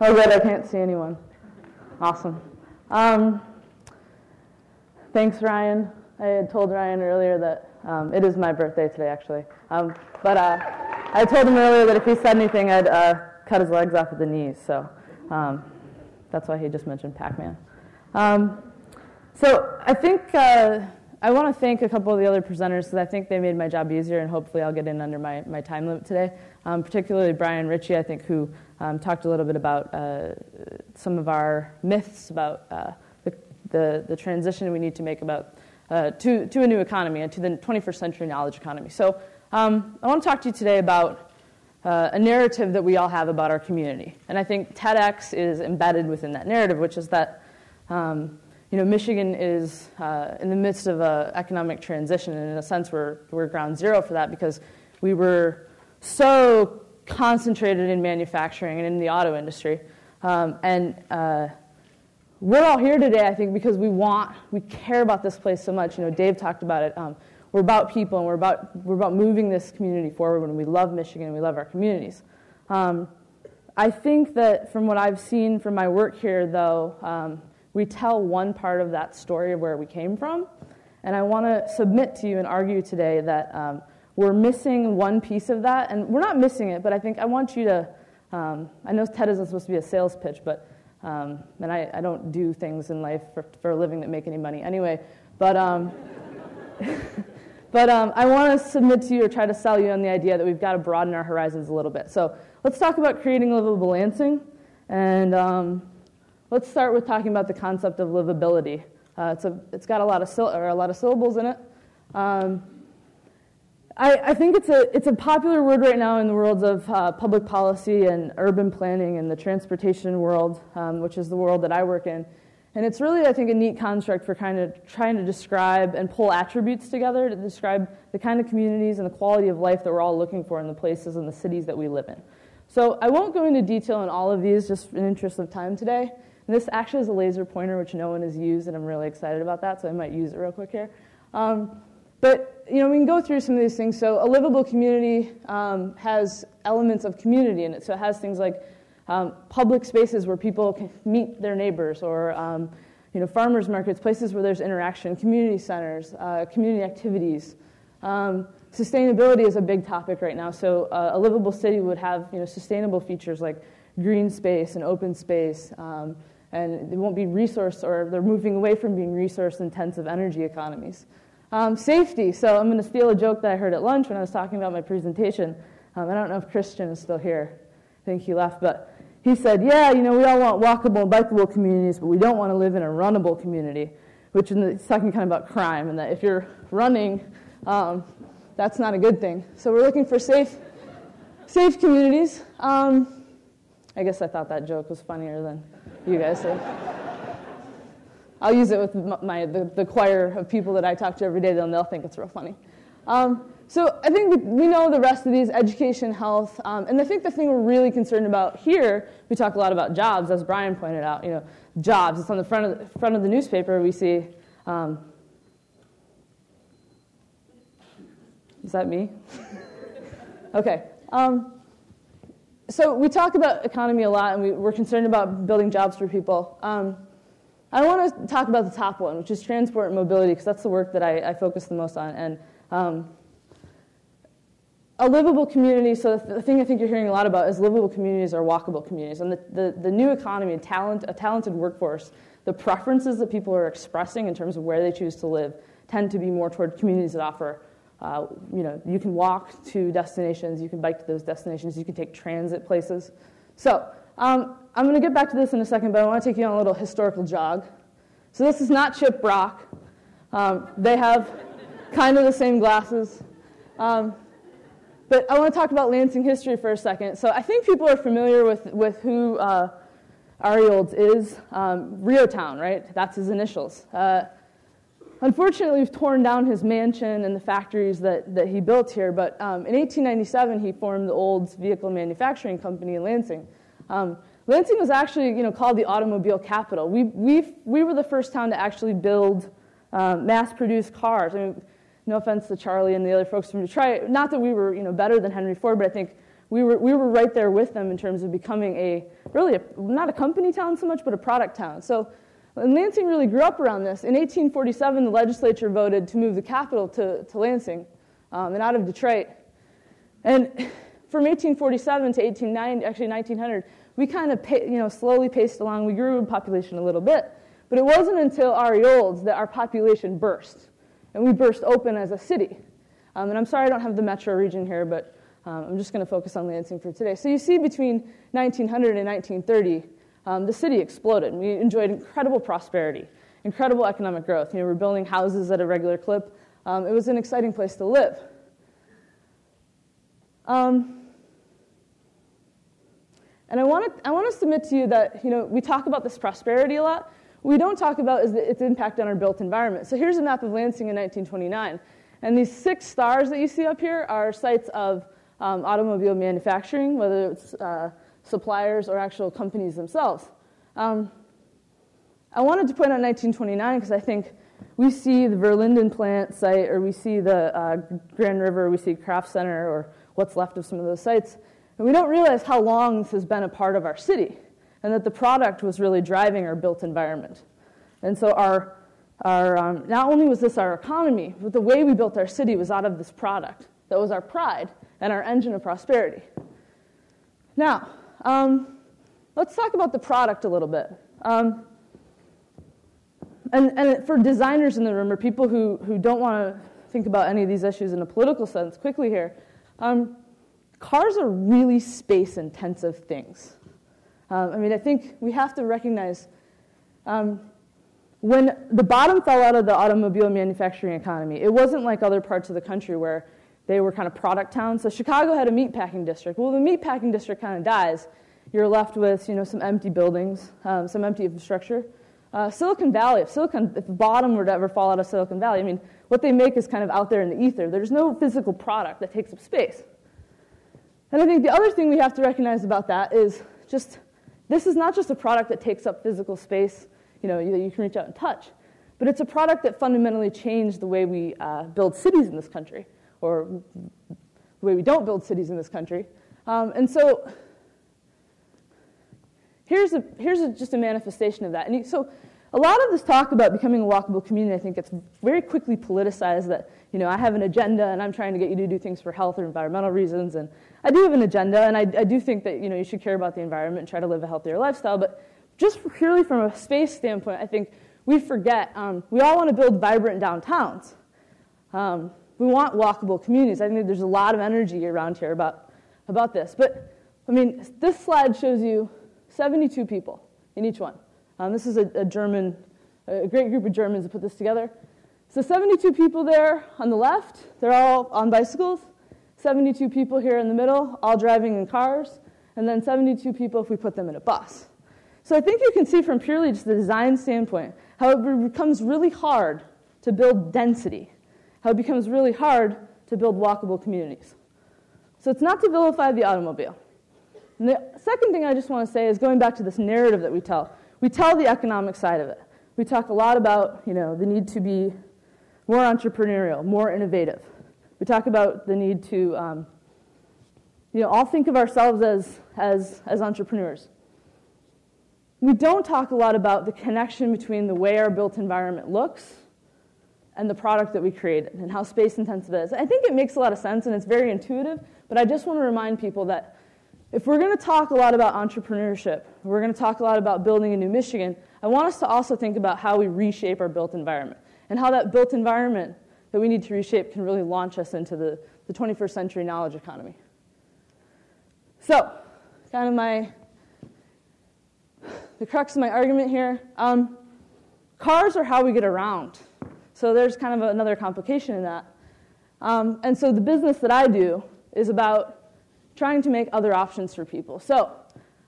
Oh, good, I can't see anyone. Awesome. Thanks, Ryan. I had told Ryan earlier that it is my birthday today, actually. But I told him earlier that if he said anything, I'd cut his legs off at the knees. So that's why he just mentioned Pac-Man. So I think I want to thank a couple of the other presenters because I think they made my job easier, and hopefully I'll get in under my time limit today. Particularly Brian Ritchie, I think, who talked a little bit about some of our myths about the transition we need to make about to a new economy and to the 21st century knowledge economy. So I want to talk to you today about a narrative that we all have about our community. And I think TEDx is embedded within that narrative, which is that Michigan is in the midst of an economic transition, and in a sense we're ground zero for that because we were so concentrated in manufacturing and in the auto industry. We're all here today, I think, because we care about this place so much. Dave talked about it. We're about people, and we're about moving this community forward, and we love Michigan, and we love our communities. I think that from what I've seen from my work here, though, we tell one part of that story of where we came from, and I want to submit to you and argue today that we're missing one piece of that, and we're not missing it, but I want you to, I know TED isn't supposed to be a sales pitch, but and I don't do things in life for a living that make any money anyway, but I want to submit to you or try to sell you on the idea that we've got to broaden our horizons a little bit. So let's talk about creating livable Lansing, and let's start with talking about the concept of livability. It's got a lot of syllables in it. I think it's a popular word right now in the worlds of public policy and urban planning and the transportation world, which is the world that I work in. And it's really, I think, a neat construct for kind of trying to describe and pull attributes together to describe the kind of communities and the quality of life that we're all looking for in the places and the cities that we live in. So I won't go into detail on all of these just in interest of time today. And this actually is a laser pointer, which no one has used, and I'm really excited about that, so I might use it real quick here. But we can go through some of these things. So a livable community has elements of community in it. So it has things like public spaces where people can meet their neighbors, or farmers markets, places where there's interaction, community centers, community activities. Sustainability is a big topic right now. So a livable city would have sustainable features like green space and open space, and it won't be resource, or they're moving away from being resource-intensive energy economies. Safety. So I'm going to steal a joke that I heard at lunch when I was talking about my presentation. I don't know if Christian is still here. I think he left, but he said, yeah, we all want walkable and bikeable communities, but we don't want to live in a runnable community, which is talking kind of about crime, and that if you're running, that's not a good thing. So we're looking for safe communities. I guess I thought that joke was funnier than you guys did. I'll use it with the choir of people that I talk to every day, then they'll think it's real funny. So I think we know the rest of these: education, health, and I think the thing we're really concerned about here, we talk a lot about jobs, as Brian pointed out. Jobs. It's on the front of the newspaper. We see. Is that me? Okay. So we talk about economy a lot, and we're concerned about building jobs for people. I want to talk about the top one, which is transport and mobility, because that's the work that I focus the most on. And a livable community, so the thing I think you're hearing a lot about is livable communities or walkable communities. And the new economy, a talented workforce, the preferences that people are expressing in terms of where they choose to live tend to be more toward communities that offer, you can walk to destinations, you can bike to those destinations, you can take transit places. So I'm going to get back to this in a second, but I want to take you on a little historical jog. So this is not Chip Brock. They have kind of the same glasses. But I want to talk about Lansing history for a second. So I think people are familiar with who Ari Olds is. Riotown, right? That's his initials. Unfortunately, we've torn down his mansion and the factories that he built here. But in 1897, he formed the Olds Vehicle Manufacturing Company in Lansing. Lansing was actually, called the automobile capital. We were the first town to actually build mass-produced cars. I mean, no offense to Charlie and the other folks from Detroit. Not that we were, better than Henry Ford, but I think we were right there with them in terms of becoming not a company town so much, but a product town. So Lansing really grew up around this. In 1847, the legislature voted to move the capital to Lansing and out of Detroit. And from 1847 to 1900, we kind of slowly paced along. We grew in population a little bit. But it wasn't until RE Olds that our population burst. And we burst open as a city. And I'm sorry I don't have the metro region here, but I'm just going to focus on Lansing for today. So you see between 1900 and 1930, the city exploded. We enjoyed incredible prosperity, incredible economic growth. We're building houses at a regular clip. It was an exciting place to live. And I want to submit to you that we talk about this prosperity a lot. What we don't talk about is its impact on our built environment. So here's a map of Lansing in 1929. And these 6 stars that you see up here are sites of automobile manufacturing, whether it's suppliers or actual companies themselves. I wanted to point out 1929 because I think we see the Verlinden plant site, or we see the Grand River, we see Kraft Center, or what's left of some of those sites. And we don't realize how long this has been a part of our city, and that the product was really driving our built environment. And so not only was this our economy, but the way we built our city was out of this product. That was our pride and our engine of prosperity. Now, let's talk about the product a little bit. And for designers in the room, or people who don't want to think about any of these issues in a political sense, quickly here, cars are really space-intensive things. I think we have to recognize when the bottom fell out of the automobile manufacturing economy, it wasn't like other parts of the country where they were kind of product towns. So Chicago had a meatpacking district. Well, the meatpacking district kind of dies. You're left with some empty buildings, some empty infrastructure. Silicon Valley, if the bottom were to ever fall out of Silicon Valley, what they make is kind of out there in the ether. There's no physical product that takes up space. And I think the other thing we have to recognize about that is this is not just a product that takes up physical space, that you can reach out and touch, but it's a product that fundamentally changed the way we build cities in this country, or the way we don't build cities in this country. And so here's just a manifestation of that. And so a lot of this talk about becoming a walkable community, I think gets very quickly politicized that, I have an agenda and I'm trying to get you to do things for health or environmental reasons. And I do have an agenda, and I do think that, you should care about the environment and try to live a healthier lifestyle. But just purely from a space standpoint, I think we forget, we all want to build vibrant downtowns. We want walkable communities. I think there's a lot of energy around here about this. But, this slide shows you 72 people in each one. This is a great group of Germans that put this together. So 72 people there on the left, they're all on bicycles. 72 people here in the middle, all driving in cars. And then 72 people if we put them in a bus. So I think you can see from purely just the design standpoint how it becomes really hard to build density, how it becomes really hard to build walkable communities. So it's not to vilify the automobile. And the second thing I just want to say is going back to this narrative that we tell. We tell the economic side of it. We talk a lot about, the need to be more entrepreneurial, more innovative. We talk about the need to, all think of ourselves as entrepreneurs. We don't talk a lot about the connection between the way our built environment looks and the product that we created and how space-intensive it is. I think it makes a lot of sense, and it's very intuitive, but I just want to remind people that if we're going to talk a lot about entrepreneurship, we're going to talk a lot about building a new Michigan, I want us to also think about how we reshape our built environment and how that built environment that we need to reshape can really launch us into the 21st century knowledge economy. So, kind of the crux of my argument here, cars are how we get around. So there's kind of another complication in that. And so the business that I do is about trying to make other options for people. So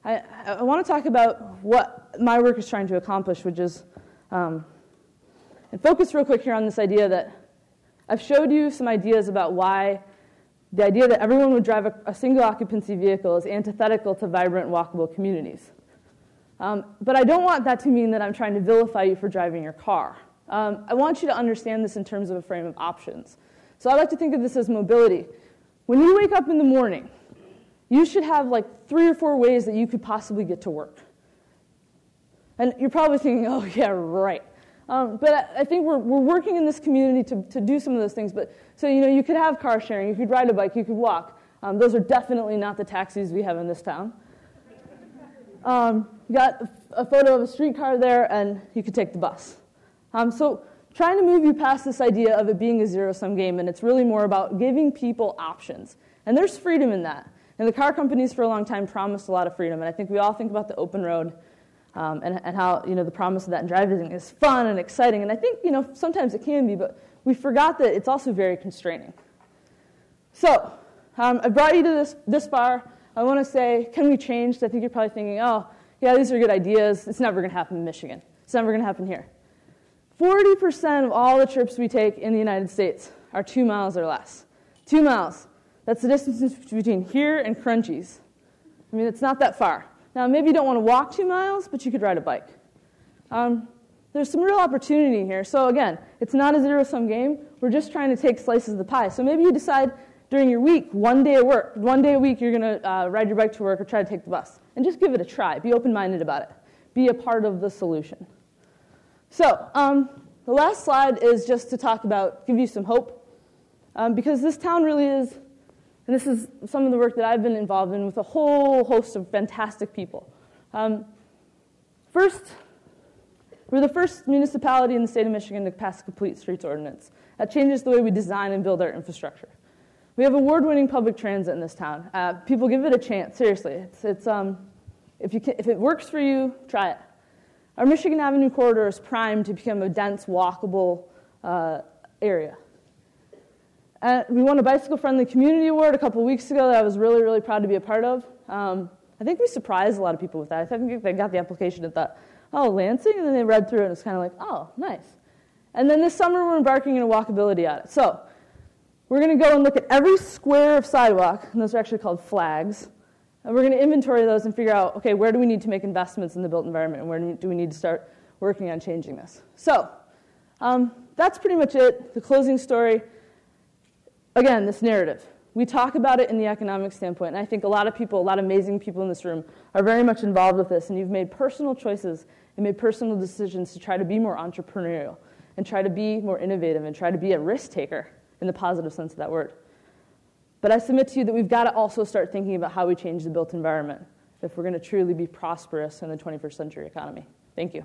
I want to talk about what my work is trying to accomplish, which is, and focus real quick here on this idea that I've showed you some ideas about why the idea that everyone would drive a single occupancy vehicle is antithetical to vibrant walkable communities. But I don't want that to mean that I'm trying to vilify you for driving your car. I want you to understand this in terms of a frame of options. So I like to think of this as mobility. When you wake up in the morning, you should have like 3 or 4 ways that you could possibly get to work. And you're probably thinking, oh, yeah, right. But I think we're working in this community to do some of those things. But so, you could have car sharing, you could ride a bike, you could walk. Those are definitely not the taxis we have in this town. You got a photo of a streetcar there, and you could take the bus. So trying to move you past this idea of it being a zero-sum game, and it's really more about giving people options. And there's freedom in that. And the car companies for a long time promised a lot of freedom. And I think we all think about the open road and how the promise of that in driving is fun and exciting. And I think sometimes it can be, but we forgot that it's also very constraining. So I brought you to this far. I want to say, can we change? I think you're probably thinking, oh, yeah, these are good ideas. It's never going to happen in Michigan. It's never going to happen here. 40% of all the trips we take in the United States are 2 miles or less. 2 miles. That's the distance between here and Crunchies. I mean, it's not that far. Now, maybe you don't want to walk 2 miles, but you could ride a bike. There's some real opportunity here. So again, it's not a zero-sum game. We're just trying to take slices of the pie. So maybe you decide during your week, 1 day at work, 1 day a week, you're going to ride your bike to work or try to take the bus. And just give it a try. Be open-minded about it. Be a part of the solution. So the last slide is just to talk about, give you some hope. Because this town really is, and this is some of the work that I've been involved in with a whole host of fantastic people. First, we're the first municipality in the state of Michigan to pass a complete streets ordinance. That changes the way we design and build our infrastructure. We have award-winning public transit in this town. People, give it a chance, seriously. If it works for you, try it. Our Michigan Avenue corridor is primed to become a dense, walkable area. We won a bicycle-friendly community award a couple weeks ago that I was really, really proud to be a part of. I think we surprised a lot of people with that. I think they got the application and thought, oh, Lansing? And then they read through it and it's kind of like, oh, nice. And then this summer we're embarking on a walkability audit. So we're going to go and look at every square of sidewalk, and those are actually called flags. And we're going to inventory those and figure out, okay, where do we need to make investments in the built environment, and where do we need to start working on changing this? So that's pretty much it, the closing story. Again, this narrative. We talk about it in the economic standpoint, and I think a lot of people, a lot of amazing people in this room are very much involved with this, and you've made personal choices and made personal decisions to try to be more entrepreneurial and try to be more innovative and try to be a risk taker in the positive sense of that word. But I submit to you that we've got to also start thinking about how we change the built environment if we're going to truly be prosperous in the 21st century economy. Thank you.